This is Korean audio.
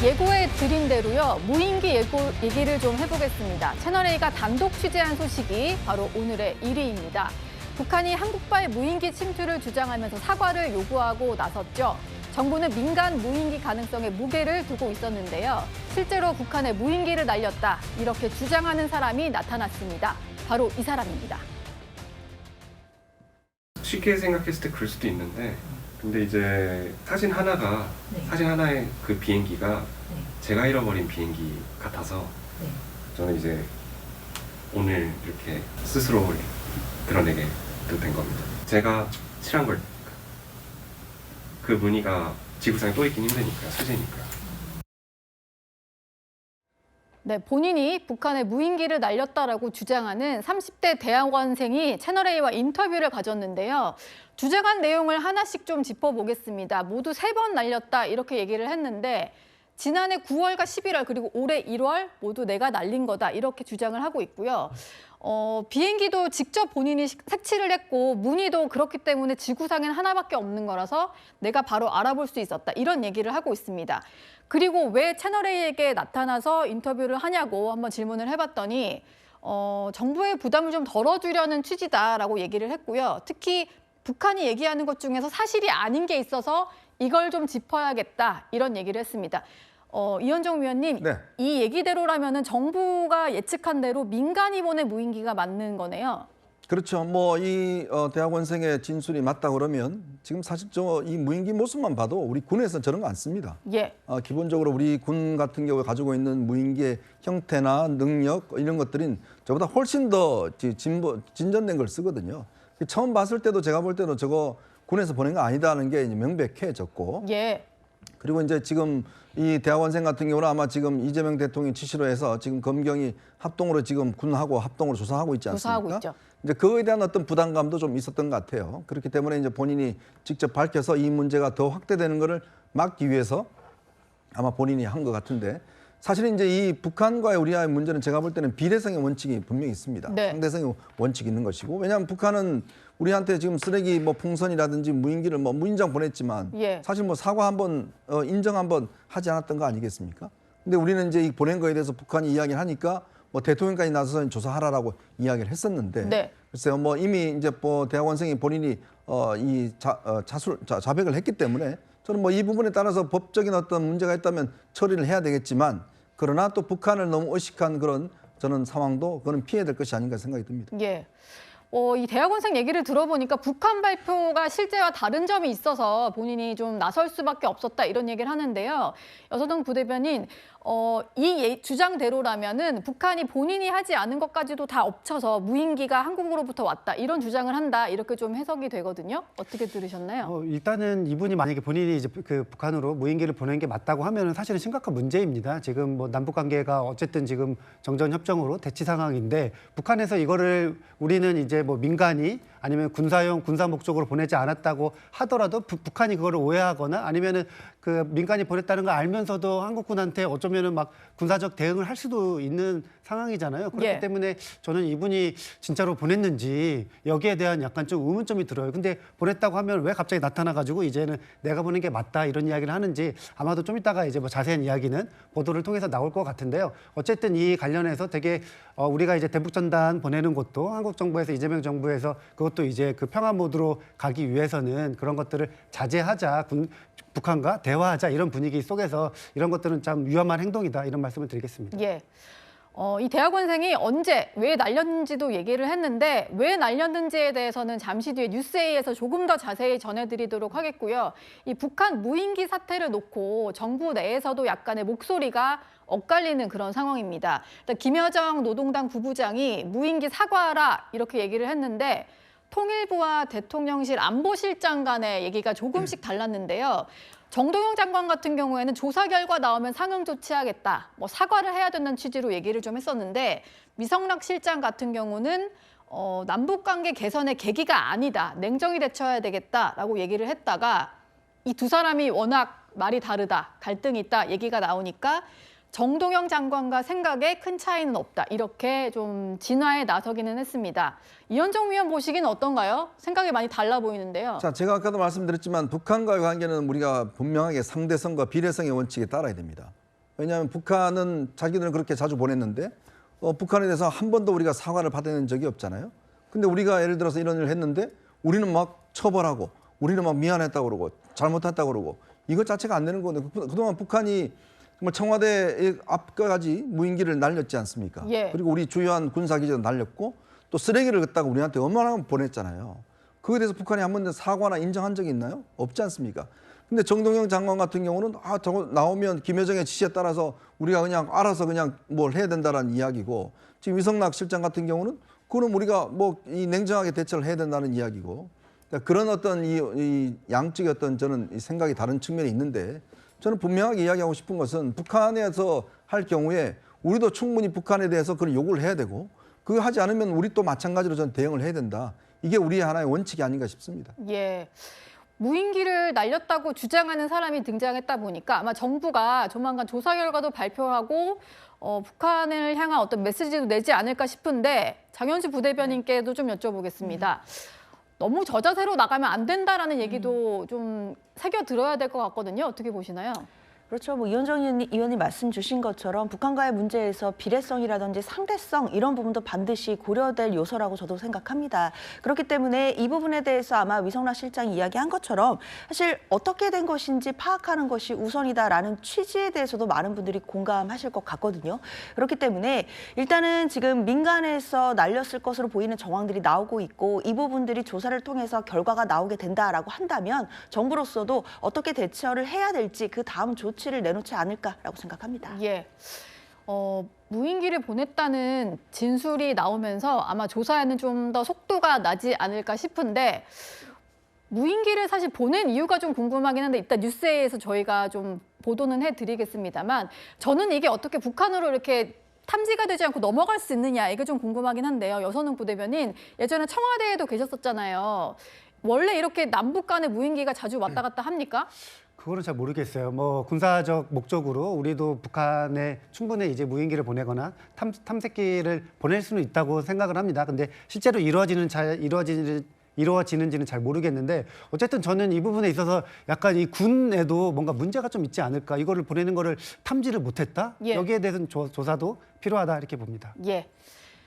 예고해 드린 대로요. 무인기 얘기를 좀 해보겠습니다. 채널A가 단독 취재한 소식이 바로 오늘의 1위입니다. 북한이 한국발 무인기 침투를 주장하면서 사과를 요구하고 나섰죠. 정부는 민간 무인기 가능성에 무게를 두고 있었는데요. 실제로 북한의 무인기를 날렸다, 이렇게 주장하는 사람이 나타났습니다. 바로 이 사람입니다. 쉽게 생각했을 때 그럴 수도 있는데, 근데 이제 사진 하나의 그 비행기가 제가 잃어버린 비행기 같아서 저는 이제 오늘 이렇게 스스로 드러내게 된 겁니다. 제가 칠한 걸, 그 무늬가 지구상에 또 있긴 힘드니까요, 수제니까요. 네, 본인이 북한의 무인기를 날렸다라고 주장하는 30대 대학원생이 채널A와 인터뷰를 가졌는데요. 주장한 내용을 하나씩 좀 짚어보겠습니다. 모두 3번 날렸다, 이렇게 얘기를 했는데 지난해 9월과 11월 그리고 올해 1월 모두 내가 날린 거다, 이렇게 주장을 하고 있고요. 비행기도 직접 본인이 색칠을 했고 무늬도 그렇기 때문에 지구상엔 하나밖에 없는 거라서 내가 바로 알아볼 수 있었다, 이런 얘기를 하고 있습니다. 그리고 왜 채널A에게 나타나서 인터뷰를 하냐고 한번 질문을 해봤더니 정부의 부담을 좀 덜어주려는 취지다라고 얘기를 했고요. 특히 북한이 얘기하는 것 중에서 사실이 아닌 게 있어서 이걸 좀 짚어야겠다, 이런 얘기를 했습니다. 이현정 위원님, 네. 이 얘기대로라면은 정부가 예측한 대로 민간이 보낸 무인기가 맞는 거네요. 그렇죠. 뭐 이 대학원생의 진술이 맞다 그러면 지금 사실 이 무인기 모습만 봐도 우리 군에서 저런 거 안 씁니다. 예. 기본적으로 우리 군 같은 경우에 가지고 있는 무인기의 형태나 능력 이런 것들은 저보다 훨씬 더 진전된 걸 쓰거든요. 처음 봤을 때도 제가 볼 때도 저거 군에서 보낸 거 아니다는 게 이제 명백해졌고. 예. 그리고 이제 지금 이 대학원생 같은 경우는 아마 지금 이재명 대통령 지시로 해서 지금 검경이 합동으로 지금 군하고 합동으로 조사하고 있지 않습니까? 조사하고 있죠. 이제 그거에 대한 어떤 부담감도 좀 있었던 것 같아요. 그렇기 때문에 이제 본인이 직접 밝혀서 이 문제가 더 확대되는 것을 막기 위해서 아마 본인이 한 것 같은데, 사실은 이제 이 북한과의 우리와의 문제는 제가 볼 때는 비례성의 원칙이 분명히 있습니다. 네. 상대성의 원칙이 있는 것이고, 왜냐하면 북한은 우리한테 지금 쓰레기 풍선이라든지 무인기를 무인장 보냈지만 예. 사실 사과 한번 인정 한번 하지 않았던 거 아니겠습니까? 근데 우리는 이제 이 보낸 거에 대해서 북한이 이야기를 하니까 대통령까지 나서서 조사하라라고 이야기를 했었는데, 네. 글쎄요, 이미 이제 대학원생이 본인이 이 자백을 했기 때문에 저는 이 부분에 따라서 법적인 어떤 문제가 있다면 처리를 해야 되겠지만, 그러나 또 북한을 너무 의식한 그런 저는 상황도 그건 피해야 될 것이 아닌가 생각이 듭니다. 예. 이 대학원생 얘기를 들어보니까 북한 발표가 실제와 다른 점이 있어서 본인이 좀 나설 수밖에 없었다, 이런 얘기를 하는데요. 여서동 부대변인, 이 주장대로라면은 북한이 본인이 하지 않은 것까지도 다 엎쳐서 무인기가 한국으로부터 왔다, 이런 주장을 한다, 이렇게 좀 해석이 되거든요. 어떻게 들으셨나요? 일단은 이분이 만약에 본인이 이제 그 북한으로 무인기를 보낸 게 맞다고 하면은 사실은 심각한 문제입니다. 지금 남북 관계가 어쨌든 지금 정전 협정으로 대치 상황인데, 북한에서 이거를 우리는 이제 민간이 아니면 군사용 군사 목적으로 보내지 않았다고 하더라도 북한이 그거를 오해하거나 아니면은 그 민간이 보냈다는 걸 알면서도 한국군한테 어쩌면은 막 군사적 대응을 할 수도 있는 상황이잖아요. 그렇기 예. 때문에 저는 이분이 진짜로 보냈는지 여기에 대한 약간 좀 의문점이 들어요. 근데 보냈다고 하면 왜 갑자기 나타나가지고 이제는 내가 보낸 게 맞다, 이런 이야기를 하는지 아마도 좀 이따가 이제 자세한 이야기는 보도를 통해서 나올 것 같은데요. 어쨌든 이 관련해서 되게 우리가 이제 대북전단 보내는 것도 한국 정부에서 이재명 정부에서 그것도 이제 그 평화 모드로 가기 위해서는 그런 것들을 자제하자, 북한과 대화하자, 이런 분위기 속에서 이런 것들은 참 위험한 행동이다, 이런 말씀을 드리겠습니다. 예. 이 대학원생이 언제, 왜 날렸는지도 얘기를 했는데 왜 날렸는지에 대해서는 잠시 뒤에 뉴스A에서 조금 더 자세히 전해드리도록 하겠고요. 이 북한 무인기 사태를 놓고 정부 내에서도 약간의 목소리가 엇갈리는 그런 상황입니다. 일단 김여정 노동당 부부장이 무인기 사과하라, 이렇게 얘기를 했는데 통일부와 대통령실 안보실장 간의 얘기가 조금씩 달랐는데요. 정동영 장관 같은 경우에는 조사 결과 나오면 상응 조치하겠다, 사과를 해야 된다는 취지로 얘기를 좀 했었는데, 미성락 실장 같은 경우는 남북관계 개선의 계기가 아니다, 냉정히 대처해야 되겠다라고 얘기를 했다가 이 두 사람이 워낙 말이 다르다, 갈등이 있다 얘기가 나오니까 정동영 장관과 생각에 큰 차이는 없다, 이렇게 좀 진화에 나서기는 했습니다. 이현정 위원 보시기는 어떤가요? 생각이 많이 달라 보이는데요. 자, 제가 아까도 말씀드렸지만 북한과의 관계는 우리가 분명하게 상대성과 비례성의 원칙에 따라야 됩니다. 왜냐하면 북한은 자기들은 그렇게 자주 보냈는데 북한에 대해서 한 번도 우리가 사과를 받아낸 적이 없잖아요. 근데 우리가 예를 들어서 이런 일을 했는데 우리는 막 처벌하고 우리는 막 미안했다고 그러고 잘못했다고 그러고 이것 자체가 안 되는 건데 그동안 북한이 정말 청와대 앞까지 무인기를 날렸지 않습니까? 예. 그리고 우리 주요한 군사기지도 날렸고 또 쓰레기를 갖다가 우리한테 얼마나 보냈잖아요. 그거에 대해서 북한이 한 번도 사과나 인정한 적이 있나요? 없지 않습니까? 근데 정동영 장관 같은 경우는 저거 나오면 김여정의 지시에 따라서 우리가 그냥 알아서 그냥 뭘 해야 된다는 이야기고 지금 위성락 실장 같은 경우는 그럼 우리가 뭐 이 냉정하게 대처를 해야 된다는 이야기고 그러니까 그런 어떤 이 양쪽의 어떤 저는 이 생각이 다른 측면이 있는데 저는 분명하게 이야기하고 싶은 것은 북한에서 할 경우에 우리도 충분히 북한에 대해서 그런 요구를 해야 되고 그거 하지 않으면 우리 또 마찬가지로 저는 대응을 해야 된다. 이게 우리의 하나의 원칙이 아닌가 싶습니다. 예. 무인기를 날렸다고 주장하는 사람이 등장했다 보니까 아마 정부가 조만간 조사 결과도 발표하고 북한을 향한 어떤 메시지도 내지 않을까 싶은데 장현수 부대변인께도 좀 여쭤보겠습니다. 너무 저자세로 나가면 안 된다라는 얘기도 좀 새겨 들어야 될 것 같거든요. 어떻게 보시나요? 그렇죠. 뭐 이현정 의원이 말씀 주신 것처럼 북한과의 문제에서 비례성이라든지 상대성 이런 부분도 반드시 고려될 요소라고 저도 생각합니다. 그렇기 때문에 이 부분에 대해서 아마 위성락 실장이 이야기한 것처럼 사실 어떻게 된 것인지 파악하는 것이 우선이다라는 취지에 대해서도 많은 분들이 공감하실 것 같거든요. 그렇기 때문에 일단은 지금 민간에서 날렸을 것으로 보이는 정황들이 나오고 있고 이 부분들이 조사를 통해서 결과가 나오게 된다라고 한다면 정부로서도 어떻게 대처를 해야 될지 그 다음 조치를 내놓지 않을까라고 생각합니다. 예. 무인기를 보냈다는 진술이 나오면서 아마 조사에는 좀 더 속도가 나지 않을까 싶은데 무인기를 사실 보낸 이유가 좀 궁금하긴 한데 이따 뉴스에서 저희가 좀 보도는 해드리겠습니다만 저는 이게 어떻게 북한으로 이렇게 탐지가 되지 않고 넘어갈 수 있느냐 이게 좀 궁금하긴 한데요. 여선웅 부대변인 예전에 청와대에도 계셨었잖아요. 원래 이렇게 남북 간의 무인기가 자주 왔다 갔다 합니까? 그거는 잘 모르겠어요. 뭐 군사적 목적으로 우리도 북한에 충분히 이제 무인기를 보내거나 탐색기를 보낼 수는 있다고 생각을 합니다. 근데 실제로 이루어지는지는 잘 모르겠는데 어쨌든 저는 이 부분에 있어서 약간 이 군에도 뭔가 문제가 좀 있지 않을까. 이거를 보내는 거를 탐지를 못했다. 예. 여기에 대해서는 조사도 필요하다 이렇게 봅니다. 예.